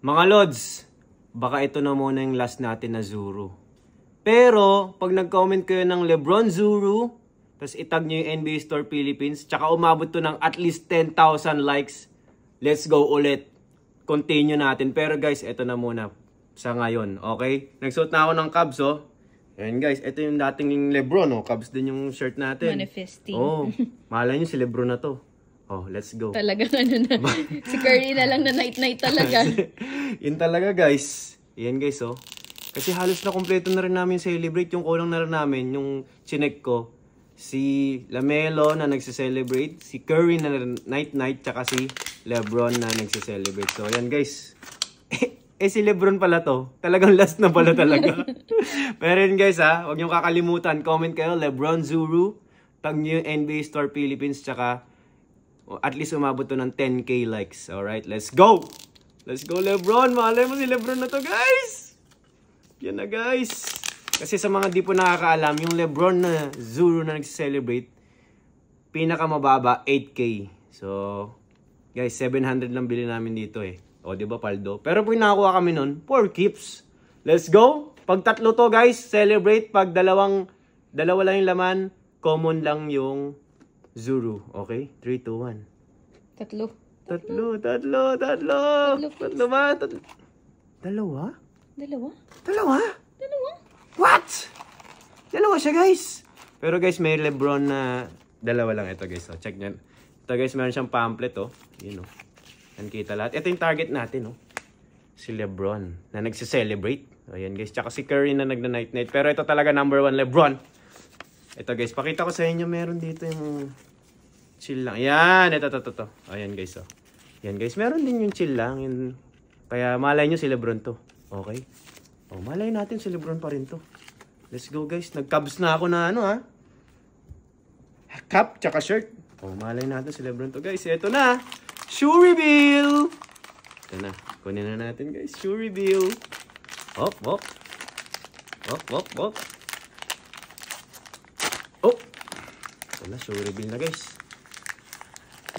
Mga Lods, baka ito na muna yung last natin na Zuru. Pero, pag nag-comment kayo ng Lebron Zuru, tapos itag nyo yung NBA Store Philippines, tsaka umabot to ng at least 10,000 likes, let's go ulit. Continue natin. Pero guys, ito na muna sa ngayon, okay? Nagsuot na ako ng Cubs, oh. Ayan guys, ito yung dating Lebron, oh. Cubs din yung shirt natin. Manifesting. Oh, malay nyo si Lebron na to. Oh, let's go. Talagang ano na. Si Curry na lang na night-night talaga. Yun talaga guys. Yan guys, oh. Kasi halos na kompleto na rin namin celebrate. Yung kulang na rin namin, yung chinek ko. Si Lamelo na nagse-celebrate. Si Curry na night-night. Tsaka si Lebron na nagse-celebrate. So, yan guys. Si Lebron pala to. Talagang last na pala talaga. Pero yun guys, ha. Huwag niyong kakalimutan. Comment kayo, Lebron Zuru. Tag niyo yung NBA Store Philippines. Tsaka at least umabot to ng 10k likes. Alright, let's go! Let's go, Lebron! Malay mo si Lebron na to, guys! Yan na, guys! Kasi sa mga di po nakakaalam, yung Lebron na Zuru na nag-celebrate, pinakamababa, 8k. So, guys, 700 lang bilhin namin dito eh. O, di ba, Paldo? Pero pag nakakuha kami nun, 4 keeps. Let's go! Pag tatlo to, guys, celebrate. Pag dalawa lang yung laman, common lang yung Zuru. Okay? 3, 2, 1. Tatlo ba? Dalawa? Dalawa? What? Dalawa siya, guys. Pero guys, may Lebron na dalawa lang ito, guys. So, check nyo. Ito, guys, meron siyang pamphlet, oh. Yun, oh. Yan kita lahat. Ito yung target natin, oh. Si Lebron na nagse-celebrate. Ayan, guys. Tsaka si Curry na nagna-night-night. Pero ito talaga number 1, Lebron. Ito guys, pakita ko sa inyo, meron dito yung chill lang. Yan, ito. Ayan guys, oh. Yan guys, meron din yung chill lang. Yung... Kaya malay nyo si Lebron to. Okay? Oh, malay natin si Lebron pa rin to. Let's go guys. Nag-Cubs na ako na ano ha. Cap, tsaka shirt. Oh, malay natin si Lebron to guys. Ito na. Shoe reveal. Ito na. Kunin na natin guys. Shoe reveal. Hop. Oh. Ito na, show reveal na guys.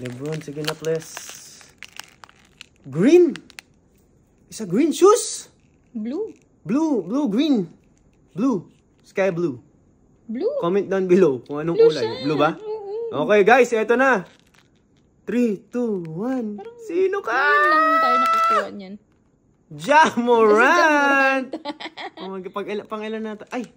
Lebron, sige na please. Green! Isa green shoes! Blue. Green. Blue. Sky blue. Blue. Comment down below kung anong Blue kulay. siya. Blue ba? Okay guys, eto na. 3, 2, 1. Sino ka? Lang tayo nakakuha niyan. Ja Morant! Pang-ilan natin? Ay!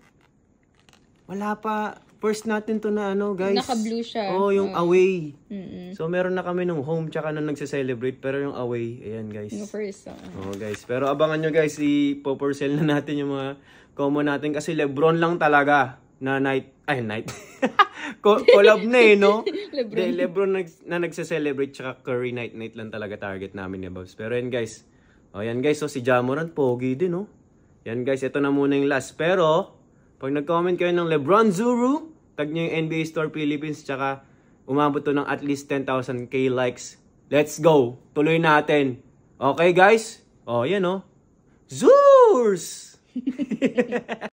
Wala pa. First natin to na ano, guys. Naka-blue siya. Oh, yung away. Mm-mm. So, meron na kami nung home tsaka nung nagse-celebrate. Pero yung away, ayan guys. Yung first. Oh, guys. Pero abangan nyo guys, i-popper-sell na natin yung mga common natin. Kasi Lebron lang talaga na night. Collab na eh, no? Lebron na nagse-celebrate tsaka Curry night lang talaga target namin ni Bobs. Pero yan guys. Oh, yan guys. So, si Ja Morant, pogi din, no? Yan guys, ito na muna yung last. Pero, pag nag-comment kayo ng Lebron Zuru, tag nyo yung NBA Store Philippines, tsaka umabot to ng at least 10,000k likes. Let's go! Tuloy natin. Okay guys? Oh, yan oh. Zoors!